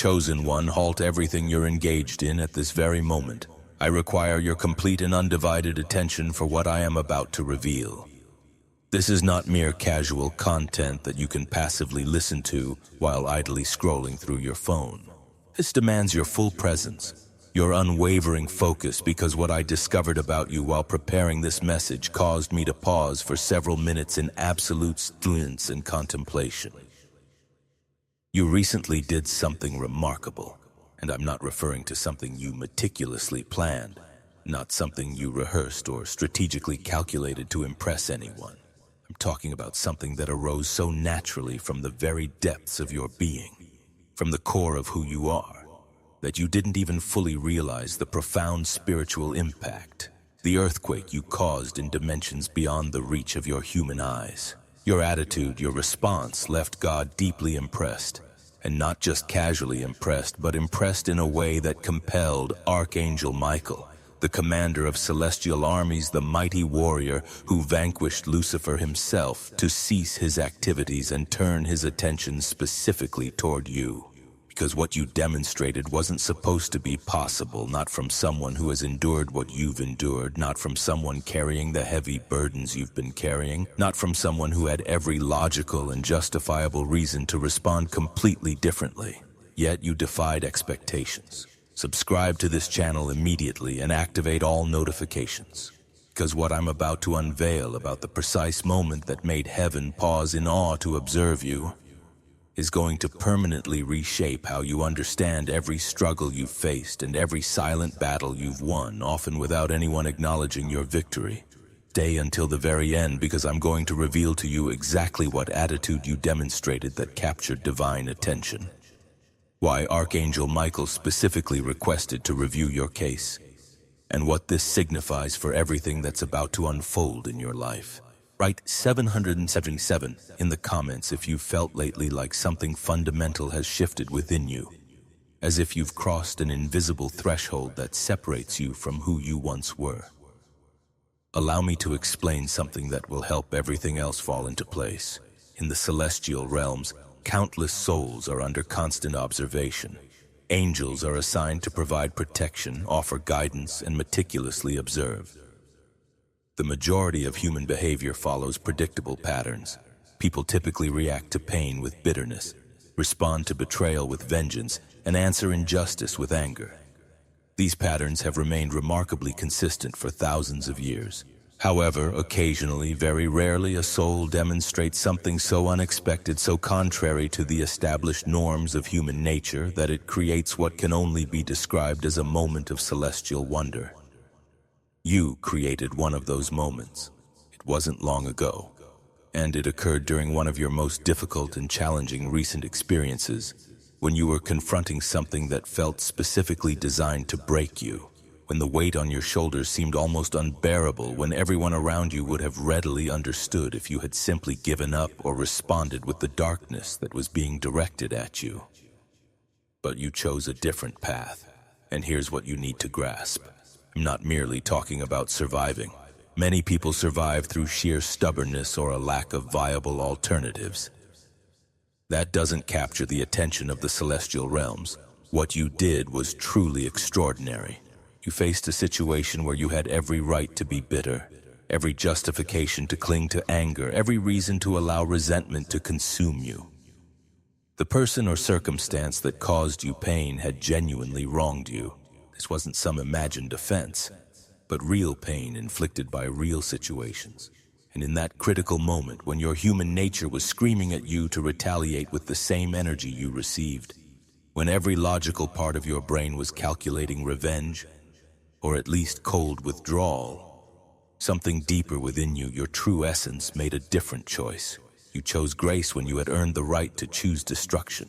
Chosen one, halt everything you're engaged in at this very moment. I require your complete and undivided attention for what I am about to reveal. This is not mere casual content that you can passively listen to while idly scrolling through your phone. This demands your full presence, your unwavering focus, because what I discovered about you while preparing this message caused me to pause for several minutes in absolute stillness and contemplation. You recently did something remarkable, and I'm not referring to something you meticulously planned, not something you rehearsed or strategically calculated to impress anyone. I'm talking about something that arose so naturally from the very depths of your being, from the core of who you are, that you didn't even fully realize the profound spiritual impact, the earthquake you caused in dimensions beyond the reach of your human eyes. Your attitude, your response left God deeply impressed, and not just casually impressed, but impressed in a way that compelled Archangel Michael, the commander of celestial armies, the mighty warrior who vanquished Lucifer himself, to cease his activities and turn his attention specifically toward you. Because what you demonstrated wasn't supposed to be possible, not from someone who has endured what you've endured, not from someone carrying the heavy burdens you've been carrying, not from someone who had every logical and justifiable reason to respond completely differently. Yet you defied expectations. Subscribe to this channel immediately and activate all notifications, because what I'm about to unveil about the precise moment that made heaven pause in awe to observe you is going to permanently reshape how you understand every struggle you've faced and every silent battle you've won, often without anyone acknowledging your victory. Stay until the very end, because I'm going to reveal to you exactly what attitude you demonstrated that captured divine attention. Why Archangel Michael specifically requested to review your case, and what this signifies for everything that's about to unfold in your life. Write 777 in the comments if you've felt lately like something fundamental has shifted within you, as if you've crossed an invisible threshold that separates you from who you once were. Allow me to explain something that will help everything else fall into place. In the celestial realms, countless souls are under constant observation. Angels are assigned to provide protection, offer guidance, and meticulously observe. The majority of human behavior follows predictable patterns. People typically react to pain with bitterness, respond to betrayal with vengeance, and answer injustice with anger. These patterns have remained remarkably consistent for thousands of years. However, occasionally, very rarely, a soul demonstrates something so unexpected, so contrary to the established norms of human nature, that it creates what can only be described as a moment of celestial wonder. You created one of those moments. It wasn't long ago, and it occurred during one of your most difficult and challenging recent experiences, when you were confronting something that felt specifically designed to break you, when the weight on your shoulders seemed almost unbearable, when everyone around you would have readily understood if you had simply given up or responded with the darkness that was being directed at you. But you chose a different path, and here's what you need to grasp. I'm not merely talking about surviving. Many people survive through sheer stubbornness or a lack of viable alternatives. That doesn't capture the attention of the celestial realms. What you did was truly extraordinary. You faced a situation where you had every right to be bitter, every justification to cling to anger, every reason to allow resentment to consume you. The person or circumstance that caused you pain had genuinely wronged you. This wasn't some imagined offense, but real pain inflicted by real situations. And in that critical moment, when your human nature was screaming at you to retaliate with the same energy you received, when every logical part of your brain was calculating revenge, or at least cold withdrawal, something deeper within you, your true essence, made a different choice. You chose grace when you had earned the right to choose destruction.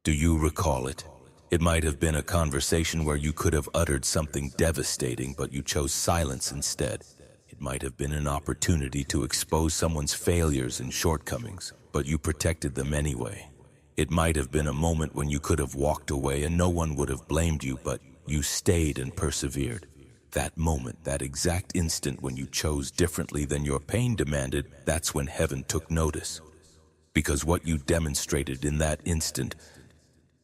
Do you recall it? It might have been a conversation where you could have uttered something devastating, but you chose silence instead. It might have been an opportunity to expose someone's failures and shortcomings, but you protected them anyway. It might have been a moment when you could have walked away and no one would have blamed you, but you stayed and persevered. That moment, that exact instant when you chose differently than your pain demanded, that's when heaven took notice. Because what you demonstrated in that instant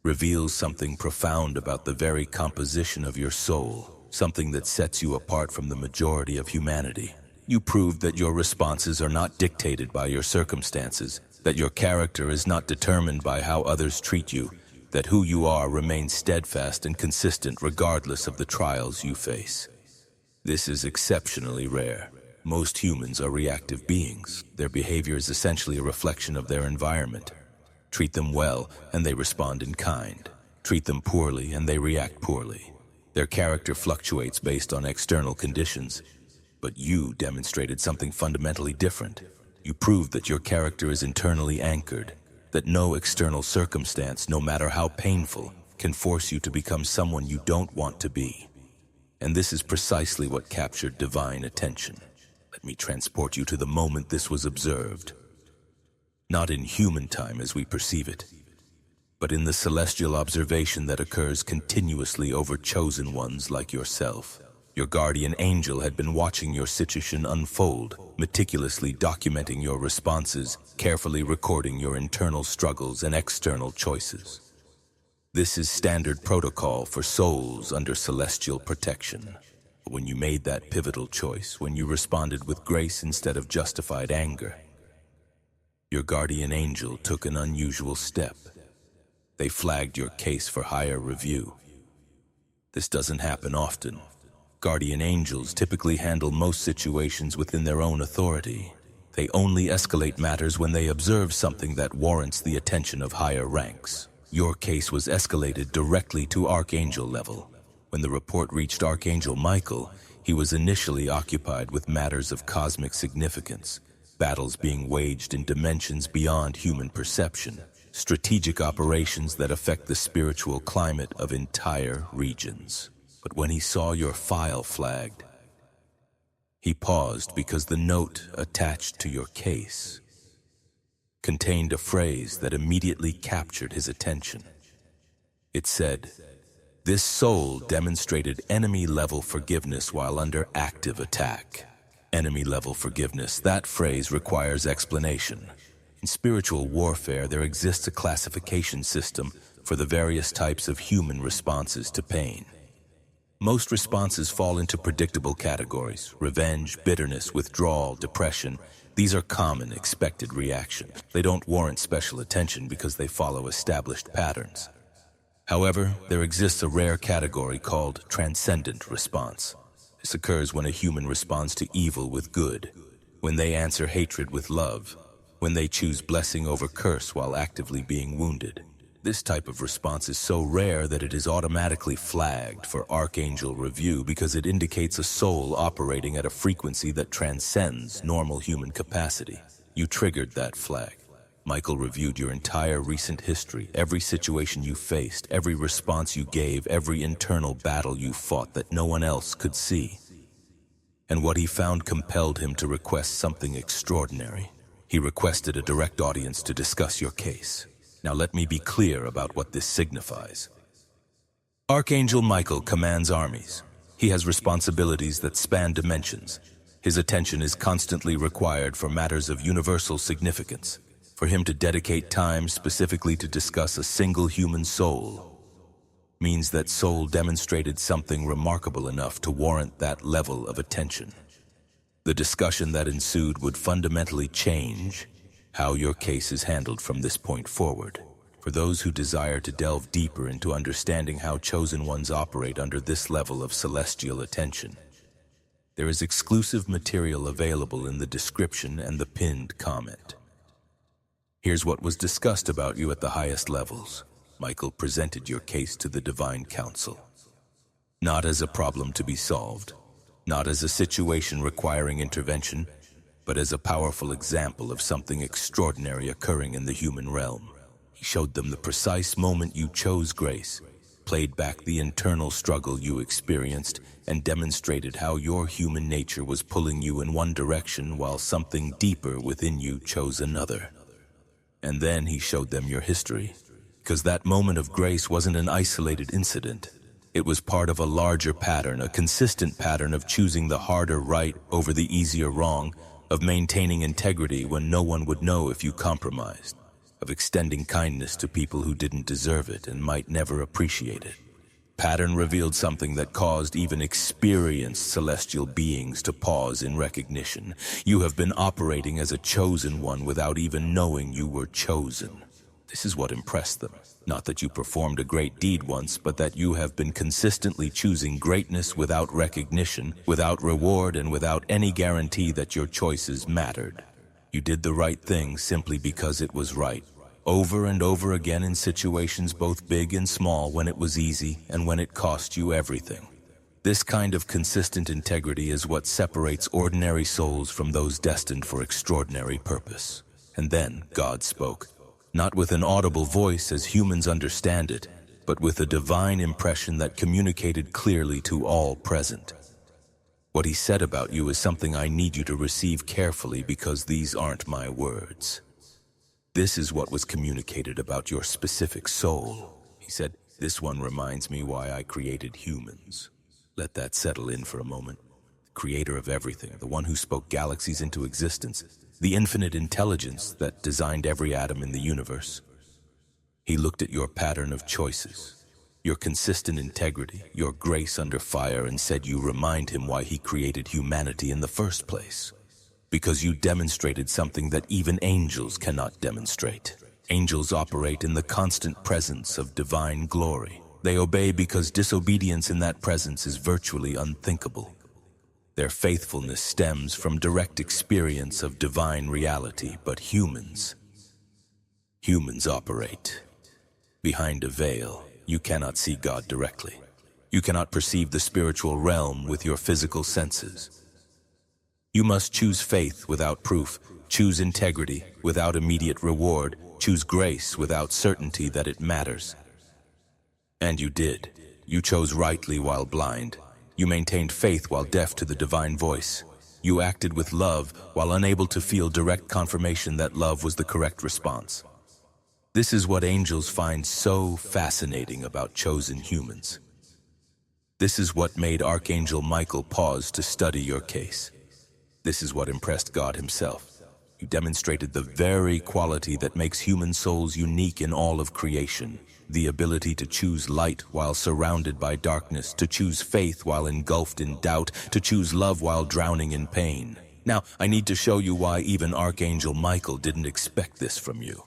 reveals something profound about the very composition of your soul, something that sets you apart from the majority of humanity. You prove that your responses are not dictated by your circumstances, that your character is not determined by how others treat you, that who you are remains steadfast and consistent regardless of the trials you face. This is exceptionally rare. Most humans are reactive beings. Their behavior is essentially a reflection of their environment. Treat them well, and they respond in kind. Treat them poorly, and they react poorly. Their character fluctuates based on external conditions. But you demonstrated something fundamentally different. You proved that your character is internally anchored, that no external circumstance, no matter how painful, can force you to become someone you don't want to be. And this is precisely what captured divine attention. Let me transport you to the moment this was observed. Not in human time as we perceive it, but in the celestial observation that occurs continuously over chosen ones like yourself. Your guardian angel had been watching your situation unfold, meticulously documenting your responses, carefully recording your internal struggles and external choices. This is standard protocol for souls under celestial protection. When you made that pivotal choice, when you responded with grace instead of justified anger, your guardian angel took an unusual step. They flagged your case for higher review. This doesn't happen often. Guardian angels typically handle most situations within their own authority. They only escalate matters when they observe something that warrants the attention of higher ranks. Your case was escalated directly to Archangel level. When the report reached Archangel Michael, he was initially occupied with matters of cosmic significance, battles being waged in dimensions beyond human perception, strategic operations that affect the spiritual climate of entire regions. But when he saw your file flagged, he paused because the note attached to your case contained a phrase that immediately captured his attention. It said, "This soul demonstrated enemy-level forgiveness while under active attack." Enemy-level forgiveness, that phrase requires explanation. In spiritual warfare, there exists a classification system for the various types of human responses to pain. Most responses fall into predictable categories: revenge, bitterness, withdrawal, depression. These are common, expected reactions. They don't warrant special attention because they follow established patterns. However, there exists a rare category called transcendent response. This occurs when a human responds to evil with good, when they answer hatred with love, when they choose blessing over curse while actively being wounded. This type of response is so rare that it is automatically flagged for Archangel review because it indicates a soul operating at a frequency that transcends normal human capacity. You triggered that flag. Michael reviewed your entire recent history, every situation you faced, every response you gave, every internal battle you fought that no one else could see. And what he found compelled him to request something extraordinary. He requested a direct audience to discuss your case. Now let me be clear about what this signifies. Archangel Michael commands armies. He has responsibilities that span dimensions. His attention is constantly required for matters of universal significance. For him to dedicate time specifically to discuss a single human soul means that soul demonstrated something remarkable enough to warrant that level of attention. The discussion that ensued would fundamentally change how your case is handled from this point forward. For those who desire to delve deeper into understanding how chosen ones operate under this level of celestial attention, there is exclusive material available in the description and the pinned comment. Here's what was discussed about you at the highest levels. Michael presented your case to the Divine Council, not as a problem to be solved, not as a situation requiring intervention, but as a powerful example of something extraordinary occurring in the human realm. He showed them the precise moment you chose grace, played back the internal struggle you experienced, and demonstrated how your human nature was pulling you in one direction while something deeper within you chose another. And then he showed them your history, because that moment of grace wasn't an isolated incident. It was part of a larger pattern, a consistent pattern of choosing the harder right over the easier wrong, of maintaining integrity when no one would know if you compromised. of extending kindness to people who didn't deserve it and might never appreciate it. Pattern revealed something that caused even experienced celestial beings to pause in recognition. You have been operating as a chosen one without even knowing you were chosen. This is what impressed them. Not that you performed a great deed once, but that you have been consistently choosing greatness without recognition, without reward, and without any guarantee that your choices mattered. You did the right thing simply because it was right. Over and over again in situations both big and small, when it was easy and when it cost you everything. This kind of consistent integrity is what separates ordinary souls from those destined for extraordinary purpose. And then God spoke, not with an audible voice as humans understand it, but with a divine impression that communicated clearly to all present. What he said about you is something I need you to receive carefully, because these aren't my words. This is what was communicated about your specific soul. He said, "This one reminds me why I created humans." Let that settle in for a moment. The creator of everything, the one who spoke galaxies into existence, the infinite intelligence that designed every atom in the universe. He looked at your pattern of choices, your consistent integrity, your grace under fire, and said you remind him why he created humanity in the first place. Because you demonstrated something that even angels cannot demonstrate. Angels operate in the constant presence of divine glory. They obey because disobedience in that presence is virtually unthinkable. Their faithfulness stems from direct experience of divine reality, but humans operate behind a veil. You cannot see God directly. You cannot perceive the spiritual realm with your physical senses. You must choose faith without proof, choose integrity without immediate reward, choose grace without certainty that it matters. And you did. You chose rightly while blind. You maintained faith while deaf to the divine voice. You acted with love while unable to feel direct confirmation that love was the correct response. This is what angels find so fascinating about chosen humans. This is what made Archangel Michael pause to study your case. This is what impressed God himself. You demonstrated the very quality that makes human souls unique in all of creation. The ability to choose light while surrounded by darkness, to choose faith while engulfed in doubt, to choose love while drowning in pain. Now, I need to show you why even Archangel Michael didn't expect this from you.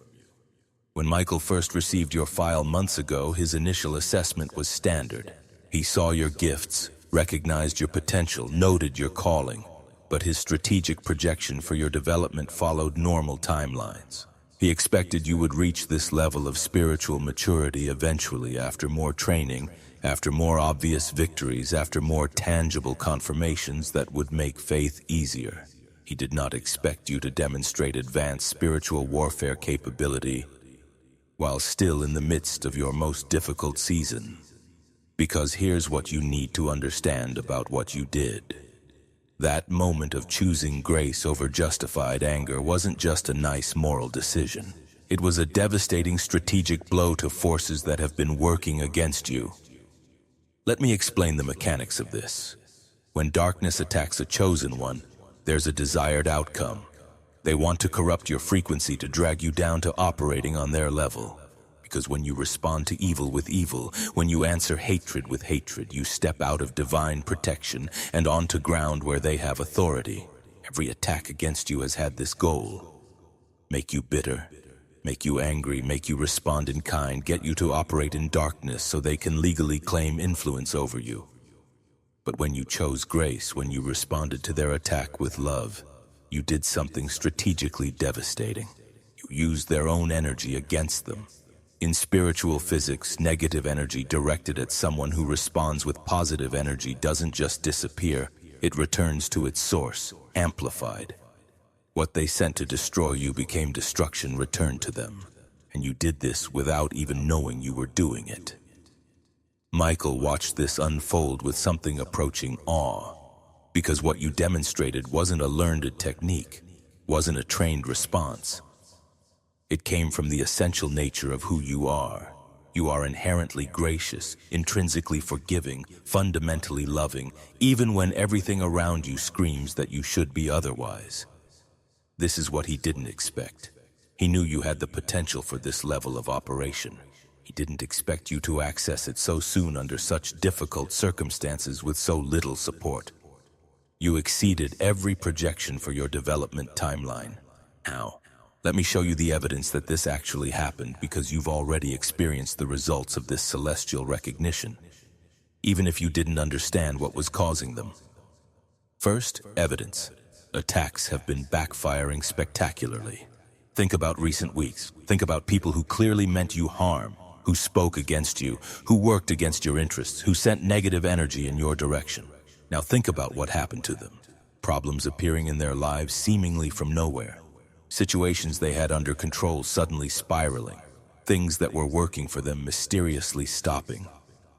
When Michael first received your file months ago, his initial assessment was standard. He saw your gifts, recognized your potential, noted your calling. But his strategic projection for your development followed normal timelines. He expected you would reach this level of spiritual maturity eventually, after more training, after more obvious victories, after more tangible confirmations that would make faith easier. He did not expect you to demonstrate advanced spiritual warfare capability while still in the midst of your most difficult season. Because here's what you need to understand about what you did. That moment of choosing grace over justified anger wasn't just a nice moral decision. It was a devastating strategic blow to forces that have been working against you. Let me explain the mechanics of this. When darkness attacks a chosen one, there's a desired outcome. They want to corrupt your frequency to drag you down to operating on their level. Because when you respond to evil with evil, when you answer hatred with hatred, you step out of divine protection and onto ground where they have authority. Every attack against you has had this goal: make you bitter, make you angry, make you respond in kind, get you to operate in darkness so they can legally claim influence over you. But when you chose grace, when you responded to their attack with love, you did something strategically devastating. You used their own energy against them. In spiritual physics, negative energy directed at someone who responds with positive energy doesn't just disappear, it returns to its source, amplified. What they sent to destroy you became destruction returned to them, and you did this without even knowing you were doing it. Michael watched this unfold with something approaching awe, because what you demonstrated wasn't a learned technique, wasn't a trained response. It came from the essential nature of who you are. You are inherently gracious, intrinsically forgiving, fundamentally loving, even when everything around you screams that you should be otherwise. This is what he didn't expect. He knew you had the potential for this level of operation. He didn't expect you to access it so soon under such difficult circumstances with so little support. You exceeded every projection for your development timeline. Now, let me show you the evidence that this actually happened, because you've already experienced the results of this celestial recognition, even if you didn't understand what was causing them. First, evidence. Attacks have been backfiring spectacularly. Think about recent weeks. Think about people who clearly meant you harm, who spoke against you, who worked against your interests, who sent negative energy in your direction. Now think about what happened to them. Problems appearing in their lives seemingly from nowhere. Situations they had under control suddenly spiraling. Things that were working for them mysteriously stopping.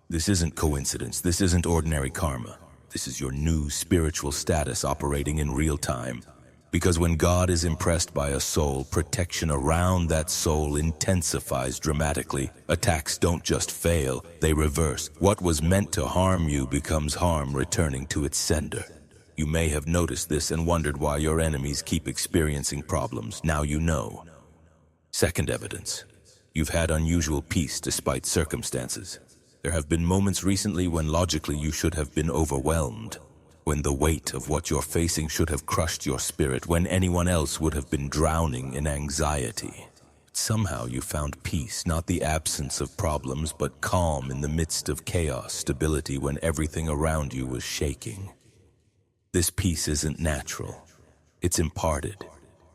This isn't coincidence. This isn't ordinary karma. This is your new spiritual status operating in real time. Because when God is impressed by a soul, protection around that soul intensifies dramatically. Attacks don't just fail, they reverse. What was meant to harm you becomes harm returning to its sender. You may have noticed this and wondered why your enemies keep experiencing problems. Now you know. Second evidence. You've had unusual peace despite circumstances. There have been moments recently when logically you should have been overwhelmed, when the weight of what you're facing should have crushed your spirit, when anyone else would have been drowning in anxiety. Somehow you found peace, not the absence of problems, but calm in the midst of chaos, stability when everything around you was shaking. This peace isn't natural. It's imparted.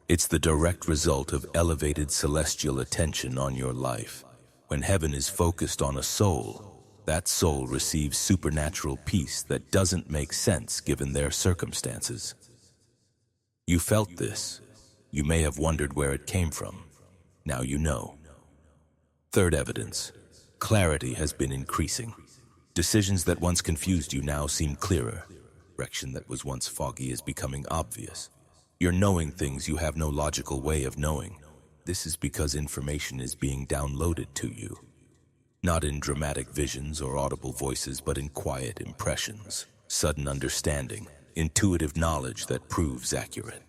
It's the direct result of elevated celestial attention on your life. When heaven is focused on a soul, that soul receives supernatural peace that doesn't make sense given their circumstances. You felt this. You may have wondered where it came from. Now you know. Third evidence. Clarity has been increasing. Decisions that once confused you now seem clearer. Direction that was once foggy is becoming obvious. You're knowing things you have no logical way of knowing. This is because information is being downloaded to you. Not in dramatic visions or audible voices, but in quiet impressions, sudden understanding, intuitive knowledge that proves accurate.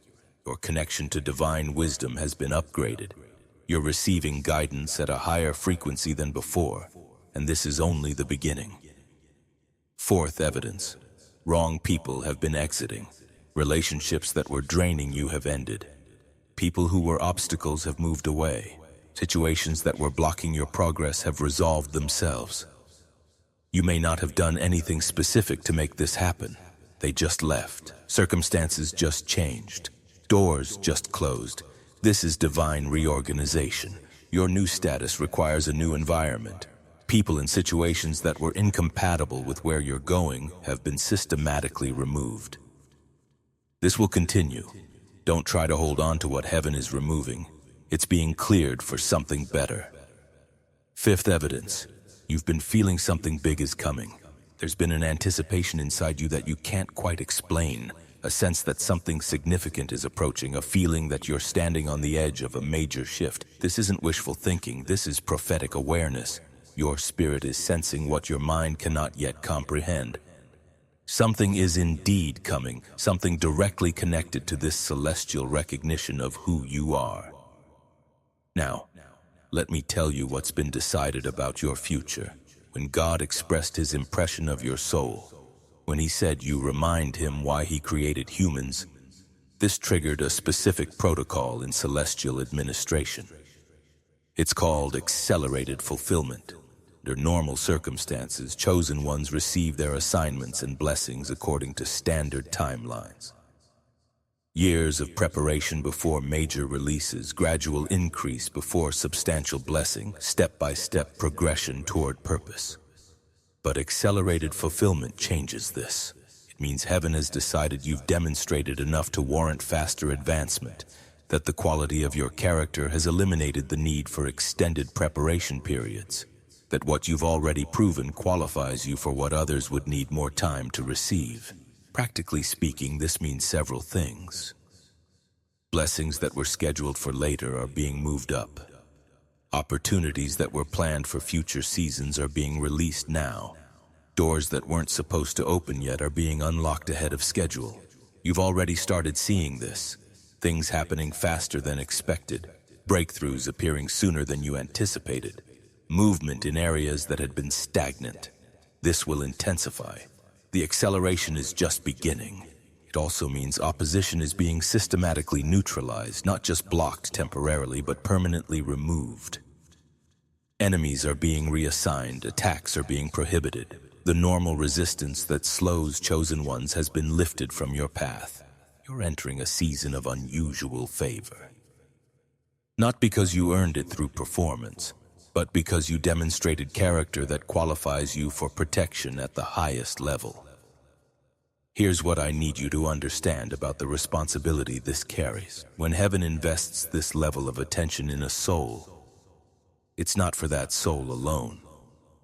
Your connection to divine wisdom has been upgraded. You're receiving guidance at a higher frequency than before, and this is only the beginning. Fourth evidence. Wrong people have been exiting. Relationships that were draining you have ended. People who were obstacles have moved away. Situations that were blocking your progress have resolved themselves. You may not have done anything specific to make this happen. They just left. Circumstances just changed. Doors just closed. This is divine reorganization. Your new status requires a new environment. People and situations that were incompatible with where you're going have been systematically removed. This will continue. Don't try to hold on to what heaven is removing. It's being cleared for something better. Fifth evidence. You've been feeling something big is coming. There's been an anticipation inside you that you can't quite explain, a sense that something significant is approaching, a feeling that you're standing on the edge of a major shift. This isn't wishful thinking, this is prophetic awareness. Your spirit is sensing what your mind cannot yet comprehend. Something is indeed coming, something directly connected to this celestial recognition of who you are. Now, let me tell you what's been decided about your future. When God expressed his impression of your soul, when he said you remind him why he created humans, this triggered a specific protocol in celestial administration. It's called accelerated fulfillment. Under normal circumstances, chosen ones receive their assignments and blessings according to standard timelines. Years of preparation before major releases, gradual increase before substantial blessing, step-by-step progression toward purpose. But accelerated fulfillment changes this. It means heaven has decided you've demonstrated enough to warrant faster advancement, that the quality of your character has eliminated the need for extended preparation periods, that what you've already proven qualifies you for what others would need more time to receive. Practically speaking, this means several things. Blessings that were scheduled for later are being moved up. Opportunities that were planned for future seasons are being released now. Doors that weren't supposed to open yet are being unlocked ahead of schedule. You've already started seeing this. Things happening faster than expected. breakthroughs appearing sooner than you anticipated, movement in areas that had been stagnant. This will intensify. The acceleration is just beginning. It also means opposition is being systematically neutralized, not just blocked temporarily, but permanently removed. Enemies are being reassigned, attacks are being prohibited. The normal resistance that slows chosen ones has been lifted from your path. You're entering a season of unusual favor. Not because you earned it through performance, but because you demonstrated character that qualifies you for protection at the highest level. Here's what I need you to understand about the responsibility this carries. When heaven invests this level of attention in a soul, it's not for that soul alone.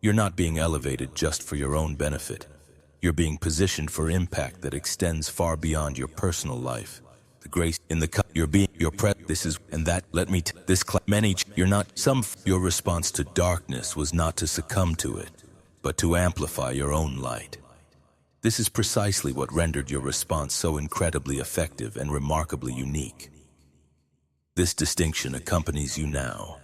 You're not being elevated just for your own benefit. You're being positioned for impact that extends far beyond your personal life. The grace in the this is and that. Let me this many you're not some. Your response to darkness was not to succumb to it, but to amplify your own light. This is precisely what rendered your response so incredibly effective and remarkably unique. This distinction accompanies you now.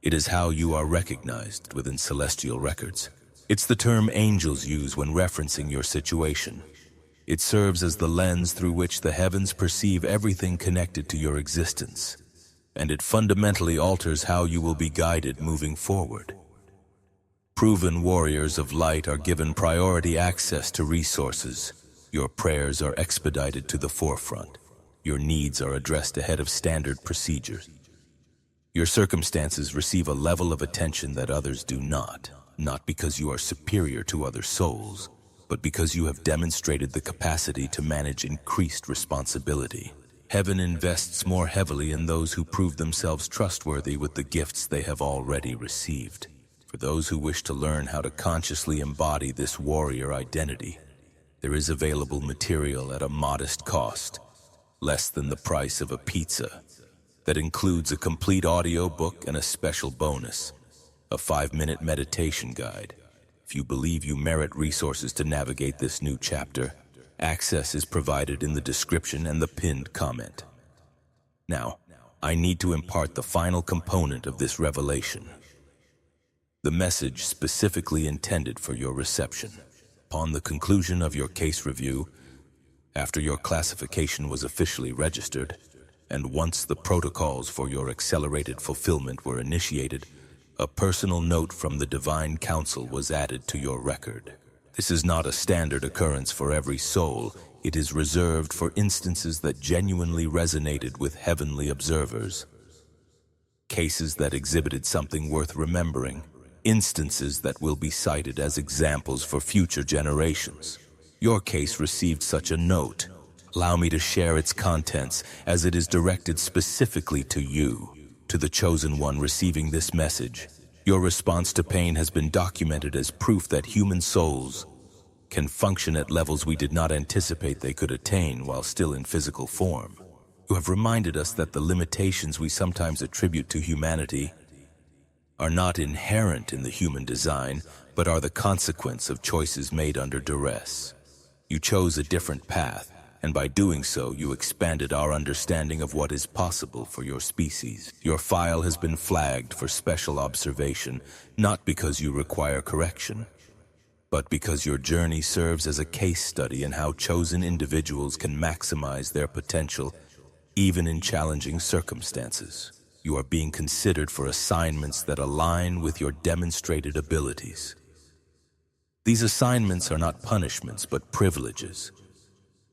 It is how you are recognized within celestial records. It's the term angels use when referencing your situation. It serves as the lens through which the heavens perceive everything connected to your existence, and it fundamentally alters how you will be guided moving forward. Proven warriors of light are given priority access to resources. Your prayers are expedited to the forefront. Your needs are addressed ahead of standard procedures. Your circumstances receive a level of attention that others do not because you are superior to other souls, but because you have demonstrated the capacity to manage increased responsibility. Heaven invests more heavily in those who prove themselves trustworthy with the gifts they have already received. For those who wish to learn how to consciously embody this warrior identity, there is available material at a modest cost, less than the price of a pizza, that includes a complete audio book and a special bonus, a 5-minute meditation guide. If you believe you merit resources to navigate this new chapter, access is provided in the description and the pinned comment. Now, I need to impart the final component of this revelation. The message specifically intended for your reception. Upon the conclusion of your case review, after your classification was officially registered, and once the protocols for your accelerated fulfillment were initiated, a personal note from the Divine Council was added to your record. This is not a standard occurrence for every soul. It is reserved for instances that genuinely resonated with heavenly observers. Cases that exhibited something worth remembering. Instances that will be cited as examples for future generations. Your case received such a note. Allow me to share its contents, as it is directed specifically to you, to the chosen one receiving this message. Your response to pain has been documented as proof that human souls can function at levels we did not anticipate they could attain while still in physical form. You have reminded us that the limitations we sometimes attribute to humanity are not inherent in the human design, but are the consequence of choices made under duress. You chose a different path, and by doing so, you expanded our understanding of what is possible for your species. Your file has been flagged for special observation, not because you require correction, but because your journey serves as a case study in how chosen individuals can maximize their potential, even in challenging circumstances. You are being considered for assignments that align with your demonstrated abilities. These assignments are not punishments, but privileges.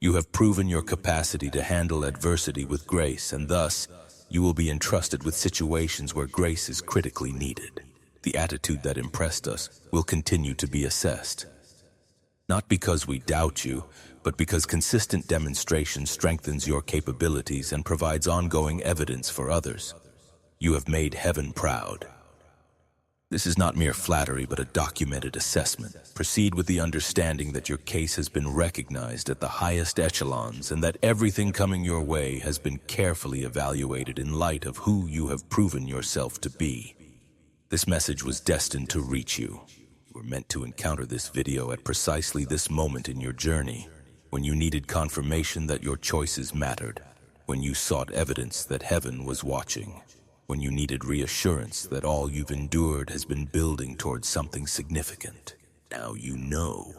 You have proven your capacity to handle adversity with grace, and thus, you will be entrusted with situations where grace is critically needed. The attitude that impressed us will continue to be assessed. Not because we doubt you, but because consistent demonstration strengthens your capabilities and provides ongoing evidence for others. You have made heaven proud. This is not mere flattery, but a documented assessment. Proceed with the understanding that your case has been recognized at the highest echelons and that everything coming your way has been carefully evaluated in light of who you have proven yourself to be. This message was destined to reach you. You were meant to encounter this video at precisely this moment in your journey, when you needed confirmation that your choices mattered, when you sought evidence that heaven was watching. when you needed reassurance that all you've endured has been building towards something significant. Now you know.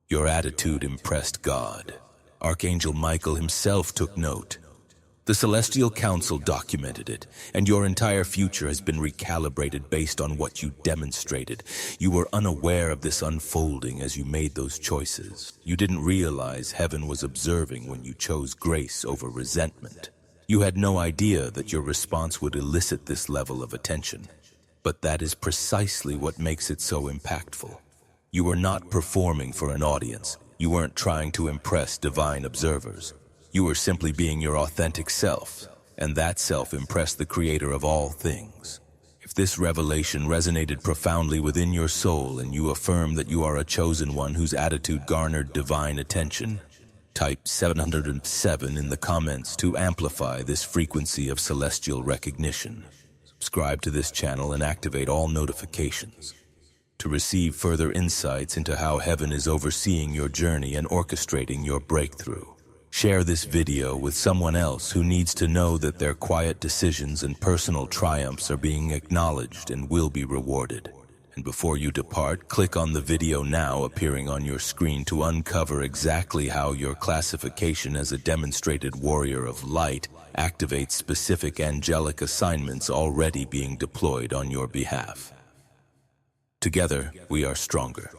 Your attitude impressed God. Archangel Michael himself took note. The Celestial Council documented it, and your entire future has been recalibrated based on what you demonstrated. You were unaware of this unfolding as you made those choices. You didn't realize heaven was observing when you chose grace over resentment. You had no idea that your response would elicit this level of attention. But that is precisely what makes it so impactful. You were not performing for an audience. You weren't trying to impress divine observers. You were simply being your authentic self, and that self impressed the Creator of all things. If this revelation resonated profoundly within your soul and you affirm that you are a chosen one whose attitude garnered divine attention, type 707 in the comments to amplify this frequency of celestial recognition. Subscribe to this channel and activate all notifications to receive further insights into how heaven is overseeing your journey and orchestrating your breakthrough. Share this video with someone else who needs to know that their quiet decisions and personal triumphs are being acknowledged and will be rewarded. And before you depart, click on the video now appearing on your screen to uncover exactly how your classification as a demonstrated warrior of light activates specific angelic assignments already being deployed on your behalf. Together, we are stronger.